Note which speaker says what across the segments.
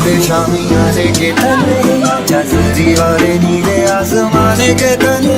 Speaker 1: लंबे शामियाने के तले जल्दी वाले नीले आसमाने के तले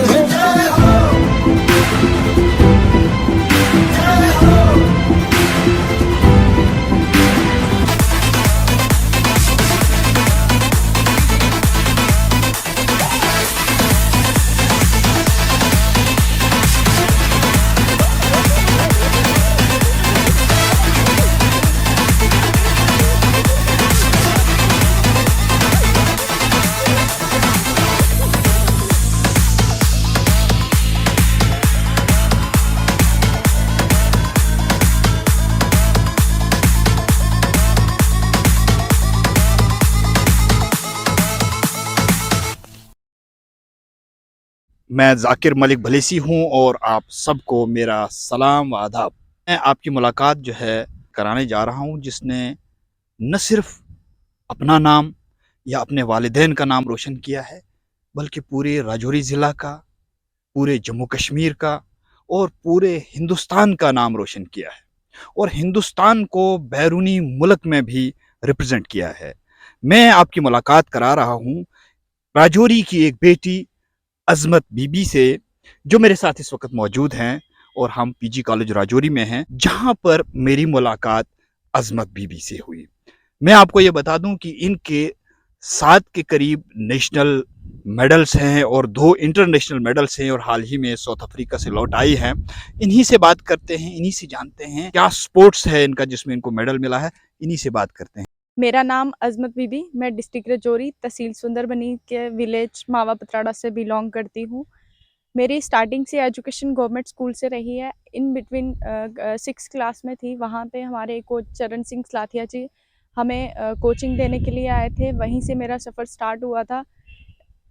Speaker 2: मैं ज़ाकिर मलिक भलेसी हूँ और आप सबको मेरा सलाम व आदाब। मैं आपकी मुलाकात जो है कराने जा रहा हूँ जिसने न सिर्फ अपना नाम या अपने वालिदैन का नाम रोशन किया है बल्कि पूरे राजौरी ज़िला का, पूरे जम्मू कश्मीर का और पूरे हिंदुस्तान का नाम रोशन किया है और हिंदुस्तान को बैरूनी मुल्क में भी रिप्रेजेंट किया है। मैं आपकी मुलाकात करा रहा हूँ राजौरी की एक बेटी अज़मत बीबी से, जो मेरे साथ इस वक्त मौजूद हैं और हम पीजी कॉलेज राजौरी में हैं, जहां पर मेरी मुलाकात अज़मत बीबी से हुई। मैं आपको ये बता दूं कि इनके 7 के करीब नेशनल मेडल्स हैं और 2 इंटरनेशनल मेडल्स हैं और हाल ही में साउथ अफ्रीका से लौट आई हैं। इन्हीं से बात करते हैं, इन्हीं से जानते हैं क्या स्पोर्ट्स है इनका जिसमें इनको मेडल मिला है। इन्हीं से बात करते हैं।
Speaker 3: मेरा नाम अज़मत बीबी, मैं डिस्ट्रिक्ट राजौरी तहसील सुंदरबनी के विलेज मावा पतराड़ा से बिलोंग करती हूँ। मेरी स्टार्टिंग से एजुकेशन गवर्नमेंट स्कूल से रही है। इन बिटवीन 6 क्लास में थी, वहाँ पे हमारे कोच चरण सिंह सलाथिया जी हमें कोचिंग देने के लिए आए थे, वहीं से मेरा सफ़र स्टार्ट हुआ था।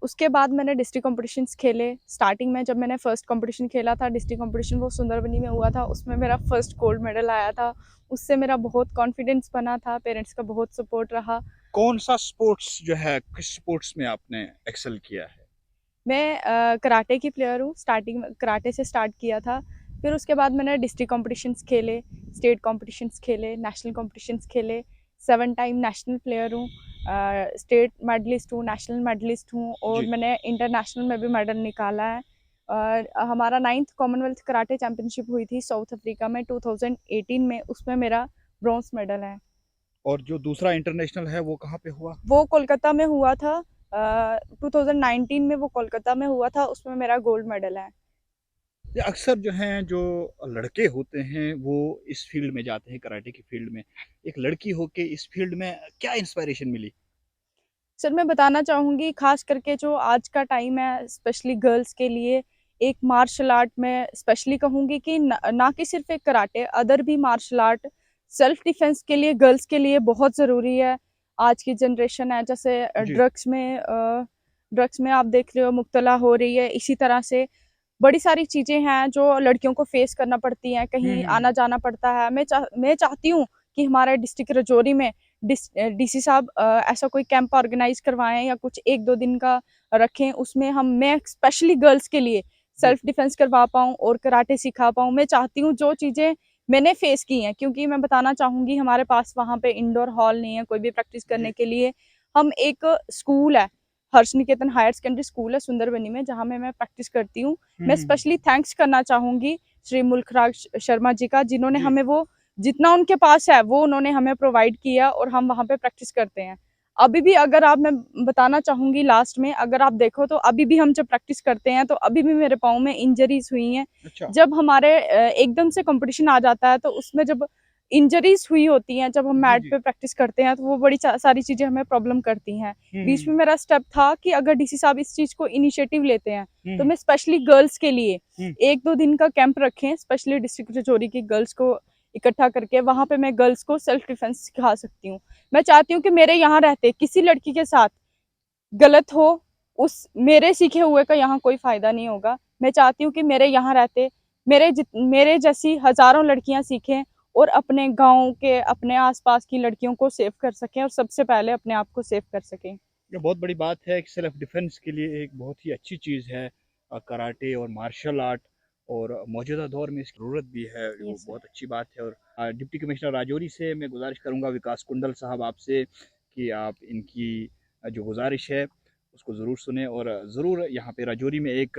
Speaker 3: उसके बाद मैंने डिस्ट्रिक्ट कॉम्पिटिशन्स खेले। स्टार्टिंग में जब मैंने फ़र्स्ट कॉम्पिटिशन खेला था, डिस्ट्रिक्ट कॉम्पिटिशन वो सुंदरबनी में हुआ था, उसमें मेरा फर्स्ट गोल्ड मेडल आया था। उससे मेरा बहुत कॉन्फिडेंस बना था, पेरेंट्स का बहुत सपोर्ट रहा।
Speaker 2: कौन सा स्पोर्ट्स जो है, किस स्पोर्ट्स में आपने एक्सेल किया है?
Speaker 3: मैं कराटे की प्लेयर हूँ। स्टार्टिंग में कराटे से स्टार्ट किया था, फिर उसके बाद मैंने डिस्ट्रिक्ट कॉम्पिटिशन्स खेले, स्टेट कॉम्पिटिशन्स खेले, नेशनल कॉम्पिटिशन्स खेले। 7 टाइम नेशनल प्लेयर हूँ, स्टेट मेडलिस्ट हूँ, नेशनल मेडलिस्ट हूँ और
Speaker 2: जी।
Speaker 3: मैंने इंटरनेशनल में भी मेडल निकाला है। और हमारा 9th कॉमनवेल्थ कराटे चैम्पियनशिप हुई थी साउथ अफ्रीका में 2018 में, उसमें मेरा ब्रॉन्ज मेडल है।
Speaker 2: और जो दूसरा इंटरनेशनल है वो कहाँ पे हुआ?
Speaker 3: वो कोलकाता में हुआ था, 2019 में वो कोलकाता में हुआ था, उसमें मेरा गोल्ड मेडल है।
Speaker 2: ये अक्सर जो हैं जो लड़के होते हैं वो इस फील्ड में जाते हैं, कराटे की फील्ड में। एक लड़की होके इस फील्ड में क्या इंस्पायरेशन मिली?
Speaker 3: सर मैं बताना चाहूँगी, ख़ास करके जो आज का टाइम है स्पेशली गर्ल्स के लिए, एक मार्शल आर्ट में स्पेशली कहूँगी कि ना कि सिर्फ एक कराटे, अदर भी मार्शल आर्ट सेल्फ डिफेंस के लिए गर्ल्स के लिए बहुत ज़रूरी है। आज की जनरेशन है, जैसे
Speaker 2: जी।
Speaker 3: ड्रग्स में आप देख रहे हो मुब्तला हो रही है। इसी तरह से बड़ी सारी चीज़ें हैं जो लड़कियों को फेस करना पड़ती हैं, कहीं
Speaker 2: हम्म।
Speaker 3: आना जाना पड़ता है। मैं चाहती हूँ कि हमारे डिस्ट्रिक्ट राजौरी में डीसी साहब ऐसा कोई कैंप ऑर्गेनाइज करवाएं या कुछ 1-2 दिन का रखें, उसमें मैं स्पेशली गर्ल्स के लिए
Speaker 2: जी।
Speaker 3: सेल्फ डिफेंस करवा पाऊँ और कराटे सिखा पाऊँ। मैं चाहती हूँ जो चीज़ें मैंने फेस की हैं, क्योंकि मैं बताना चाहूँगी हमारे पास वहाँ पे इंडोर हॉल नहीं है कोई भी प्रैक्टिस करने
Speaker 2: जी।
Speaker 3: के लिए। हम एक स्कूल है, हर्ष निकेतन हायर सेकेंडरी स्कूल है सुंदरबनी में, जहाँ मैं प्रैक्टिस करती हूँ। मैं
Speaker 2: हम्म।
Speaker 3: स्पेशली थैंक्स करना चाहूँगी श्री मुल्खराज शर्मा जी का, जिन्होंने
Speaker 2: जी।
Speaker 3: हमें वो जितना उनके पास है वो उन्होंने हमें प्रोवाइड किया और हम वहाँ पे प्रैक्टिस करते हैं। अभी भी अगर आप मैं बताना चाहूँगी लास्ट में, अगर आप देखो तो अभी भी हम जब प्रैक्टिस करते हैं तो अभी भी मेरे पाँव में इंजरीज हुई हैं।
Speaker 2: अच्छा।
Speaker 3: जब हमारे एकदम से कंपटीशन आ जाता है तो उसमें जब इंजरीज हुई होती हैं, जब हम
Speaker 2: जी।
Speaker 3: मैट
Speaker 2: जी।
Speaker 3: पे प्रैक्टिस करते हैं तो वो बड़ी सारी चीज़ें हमें प्रॉब्लम करती हैं। बीच में
Speaker 2: हम्म।
Speaker 3: मेरा स्टेप था कि अगर डीसी साहब इस चीज़ को इनिशिएटिव लेते हैं तो
Speaker 2: हम्म।
Speaker 3: मैं स्पेशली गर्ल्स के लिए
Speaker 2: हम्म।
Speaker 3: 1-2 दिन का कैंप रखें, स्पेशली डिस्ट्रिक्ट राजौरी की गर्ल्स को इकट्ठा करके वहाँ पे मैं गर्ल्स को सेल्फ डिफेंस सिखा सकती हूँ। मैं चाहती हूँ कि मेरे यहाँ रहते किसी लड़की के साथ गलत हो, उस मेरे सीखे हुए का यहाँ कोई फ़ायदा नहीं होगा। मैं चाहती हूँ कि मेरे यहाँ रहते मेरे जैसी हज़ारों लड़कियाँ सीखें और अपने गाँव के, अपने आस-पास की लड़कियों को सेव कर सकें और सबसे पहले अपने आप को सेव कर सकें।
Speaker 2: ये बहुत बड़ी बात है कि सेल्फ डिफेंस के लिए एक बहुत ही अच्छी चीज़ है कराटे और मार्शल आर्ट। और मौजूदा दौर में इसकी ज़रूरत भी है, वो
Speaker 3: यस सर।
Speaker 2: बहुत अच्छी बात है। और डिप्टी कमिश्नर राजौरी से मैं गुजारिश करूंगा, विकास कुंडल साहब आपसे, कि आप इनकी जो गुजारिश है उसको ज़रूर सुने और ज़रूर यहाँ पे राजौरी में एक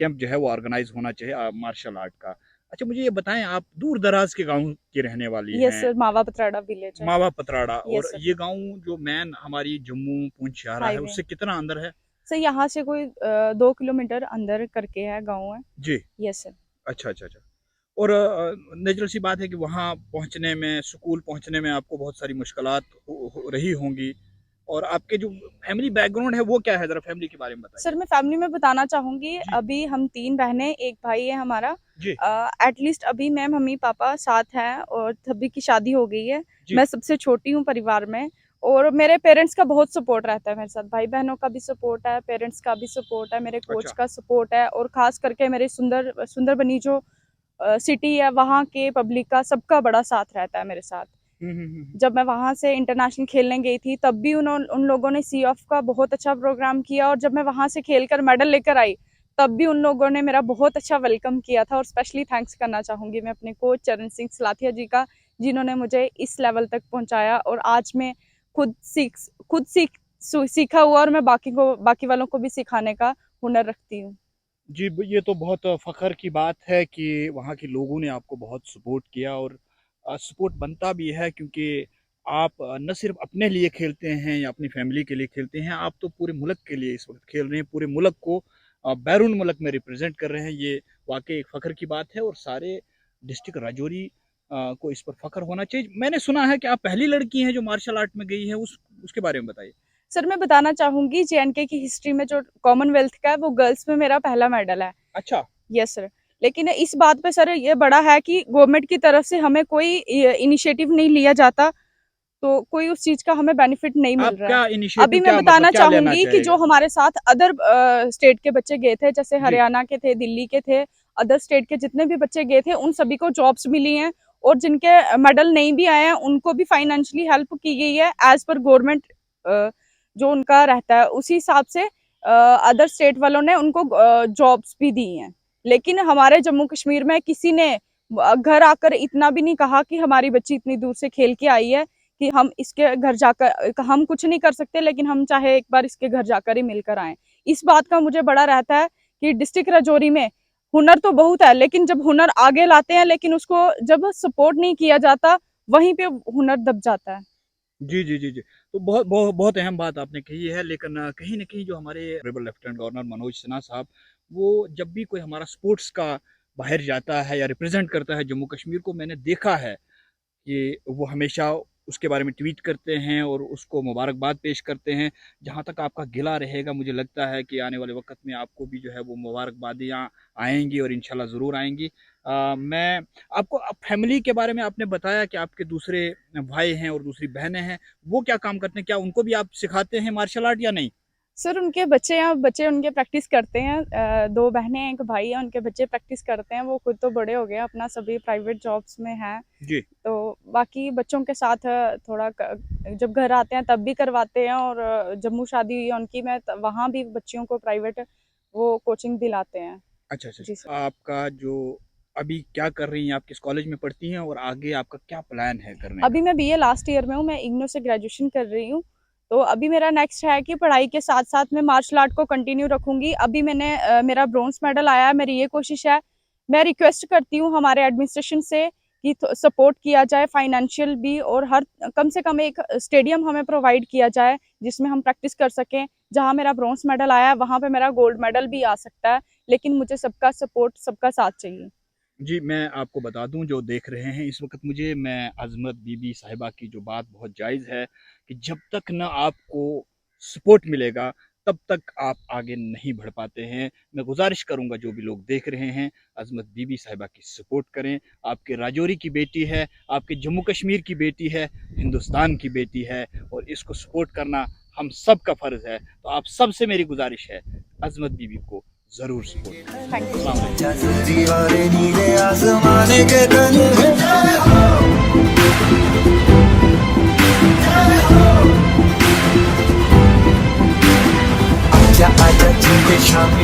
Speaker 2: कैंप जो है वो ऑर्गेनाइज होना चाहिए मार्शल आर्ट का। अच्छा मुझे ये बताएं, आप दूर दराज के गांव की रहने वाली
Speaker 3: यस
Speaker 2: हैं।
Speaker 3: सर, मावा पतराड़ा विलेज है।
Speaker 2: मावा पतराड़ा,
Speaker 3: यस
Speaker 2: और
Speaker 3: सर,
Speaker 2: ये गांव जो मेन हमारी जम्मू पुंछ शहरा है
Speaker 3: हाईवे
Speaker 2: उससे कितना अंदर है?
Speaker 3: सर, यहाँ से कोई 2 किलोमीटर अंदर करके है गाँव है।
Speaker 2: जी।
Speaker 3: Yes sir.
Speaker 2: अच्छा अच्छा अच्छा। और नेचुरल सी बात है कि वहाँ पहुँचने में, स्कूल पहुँचने में आपको बहुत सारी मुश्किलात हो रही होंगी। और आपके जो फैमिली बैकग्राउंड है वो क्या है, ज़रा फैमिली के बारे में बताइए।
Speaker 3: सर मैं फैमिली में बताना चाहूँगी,
Speaker 2: जी
Speaker 3: अभी हम 3 बहनें, 1 भाई है हमारा।
Speaker 2: जी
Speaker 3: एटलीस्ट अभी मैं, मम्मी-पापा साथ हैं और सभी की शादी हो गई है।
Speaker 2: जी।
Speaker 3: मैं सबसे छोटी हूँ परिवार में और मेरे पेरेंट्स का बहुत सपोर्ट रहता है मेरे साथ। भाई-बहनों का भी सपोर्ट है, पेरेंट्स का भी सपोर्ट है, मेरे कोच
Speaker 2: अच्छा।
Speaker 3: का सपोर्ट है और ख़ास करके मेरे सुंदरबनी जो सिटी है, वहाँ के पब्लिक का, सबका बड़ा साथ रहता है मेरे साथ। जब मैं वहाँ से इंटरनेशनल खेलने गई थी तब भी उन लोगों ने सी ऑफ का बहुत अच्छा प्रोग्राम किया और जब मैं वहाँ से खेलकर मेडल लेकर आई तब भी उन लोगों ने मेरा बहुत अच्छा वेलकम किया था। और स्पेशली थैंक्स करना चाहूँगी मैं अपने कोच चरण सिंह सलाथिया जी का, जिन्होंने मुझे इस लेवल तक पहुँचाया और आज मैं सीखा हुआ और मैं बाकी वालों को भी सिखाने का हुनर रखती हूँ।
Speaker 2: जी, ये तो बहुत फ़ख्र की बात है कि वहाँ के लोगों ने आपको बहुत सपोर्ट किया। और सपोर्ट बनता भी है क्योंकि आप न सिर्फ अपने लिए खेलते हैं या अपनी फैमिली के लिए खेलते हैं, आप तो पूरे मुल्क के लिए इस वक्त खेल रहे हैं, पूरे मुल्क को बैरून मुल्क में रिप्रेजेंट कर रहे हैं। ये वाकई एक फ़ख्र की बात है और सारे डिस्ट्रिक्ट राजौरी को इस पर फ़ख्र होना चाहिए। मैंने सुना है कि आप पहली लड़की हैं जो मार्शल आर्ट में गई है, उसके बारे में बताइए।
Speaker 3: सर मैं बताना चाहूंगी, जेएनके की हिस्ट्री में जो कॉमनवेल्थ का है वो गर्ल्स में मेरा पहला मेडल है।
Speaker 2: अच्छा।
Speaker 3: Yes sir. लेकिन इस बात पे सर ये बड़ा है कि गवर्नमेंट की तरफ से हमें कोई इनिशिएटिव नहीं लिया जाता, तो कोई उस चीज का हमें बेनिफिट नहीं मिल
Speaker 2: आप
Speaker 3: रहा
Speaker 2: क्या
Speaker 3: है।
Speaker 2: इनिशिएटिव,
Speaker 3: अभी मैं
Speaker 2: क्या मतलब
Speaker 3: बताना
Speaker 2: क्या लेना
Speaker 3: चाहूंगी कि जो
Speaker 2: चाहिएगा?
Speaker 3: हमारे साथ अदर स्टेट के बच्चे गए थे, जैसे
Speaker 2: जी
Speaker 3: हरियाणा के थे, दिल्ली के थे, अदर स्टेट के जितने भी बच्चे गए थे उन सभी को जॉब्स मिली हैं और जिनके मेडल नहीं भी आए हैं उनको भी फाइनेंशियली हेल्प की गई है एज पर गवर्नमेंट। जो उनका रहता है उसी हिसाब से अदर स्टेट वालों ने उनको जॉब्स भी दी हैं। लेकिन हमारे जम्मू कश्मीर में किसी ने घर आकर इतना भी नहीं कहा कि हमारी बच्ची इतनी दूर से खेल के आई है कि हम इसके घर जाकर, हम कुछ नहीं कर सकते लेकिन हम चाहे एक बार इसके घर जाकर ही मिलकर आए। इस बात का मुझे बड़ा रहता है कि डिस्ट्रिक्ट राजौरी में हुनर तो बहुत है, लेकिन जब हुनर आगे लाते हैं लेकिन उसको जब सपोर्ट नहीं किया जाता वहीं पे हुनर दब जाता है।
Speaker 2: जी जी जी जी। तो बहुत बहुत बहुत अहम बात आपने कही है। लेकिन कहीं ना कहीं जो हमारे rebel lieutenant governor Manoj Sinha साहब, वो जब भी कोई हमारा स्पोर्ट्स का बाहर जाता है या रिप्रेजेंट करता है जम्मू कश्मीर को, मैंने देखा है कि वो हमेशा उसके बारे में ट्वीट करते हैं और उसको मुबारकबाद पेश करते हैं। जहाँ तक आपका गिला रहेगा, मुझे लगता है कि आने वाले वक्त में आपको भी जो है वो मुबारकबादियाँ आएंगी और इंशाल्लाह ज़रूर आएंगी। मैं आपको फैमिली के बारे में आपने बताया कि आपके दूसरे भाई हैं और दूसरी बहनें हैं, वो क्या काम करते हैं? क्या उनको भी आप सिखाते हैं मार्शल आर्ट या नहीं?
Speaker 3: सर उनके बच्चे हैं, बच्चे उनके प्रैक्टिस करते हैं। 2 बहनें हैं, 1 भाई है, उनके बच्चे प्रैक्टिस करते हैं। वो खुद तो बड़े हो गए, अपना सभी प्राइवेट जॉब्स में हैं।
Speaker 2: जी
Speaker 3: तो बाकी बच्चों के साथ थोड़ा जब घर आते हैं तब भी करवाते हैं और जम्मू शादी हुई है उनकी, मैं वहाँ भी बच्चियों को प्राइवेट वो कोचिंग दिलाते हैं।
Speaker 2: अच्छा अच्छा।
Speaker 3: जी सर।
Speaker 2: आपका जो अभी क्या कर रही हैं, आप किस कॉलेज में पढ़ती हैं और आगे आपका क्या प्लान है करने का?
Speaker 3: अभी मैं बीए लास्ट ईयर में हूँ, मैं इग्नू से ग्रेजुएशन कर रही हूँ। तो अभी मेरा नेक्स्ट है कि पढ़ाई के साथ साथ मैं मार्शल आर्ट को कंटिन्यू रखूंगी। अभी मेरा ब्रोंज मेडल आया है, मेरी ये कोशिश है, मैं रिक्वेस्ट करती हूँ हमारे एडमिनिस्ट्रेशन से कि सपोर्ट किया जाए फाइनेंशियल भी, और हर कम से कम एक स्टेडियम हमें प्रोवाइड किया जाए जिसमें हम प्रैक्टिस कर सकें। जहाँ मेरा ब्रोंज मेडल आया है वहाँ पे मेरा गोल्ड मेडल भी आ सकता है, लेकिन मुझे सबका सपोर्ट, सबका साथ चाहिए।
Speaker 2: जी, मैं आपको बता दूं जो देख रहे हैं इस वक्त मुझे, मैं अज़मत बीबी साहिबा की जो बात बहुत जायज़ है कि जब तक न आपको सपोर्ट मिलेगा तब तक आप आगे नहीं बढ़ पाते हैं। मैं गुजारिश करूंगा जो भी लोग देख रहे हैं, अज़मत बीबी साहिबा की सपोर्ट करें। आपके राजौरी की बेटी है, आपके जम्मू कश्मीर की बेटी है, हिंदुस्तान की बेटी है और इसको सपोर्ट करना हम सब का फ़र्ज़ है। तो आप सबसे मेरी गुजारिश है, अज़मत बीबी को ज़रूर सपोर्ट करें।
Speaker 3: Thank you.
Speaker 2: अस्सलाम वालेकुम।
Speaker 1: जज्बी वाले नीले आसमाने के तले आजा आजा जीते शाम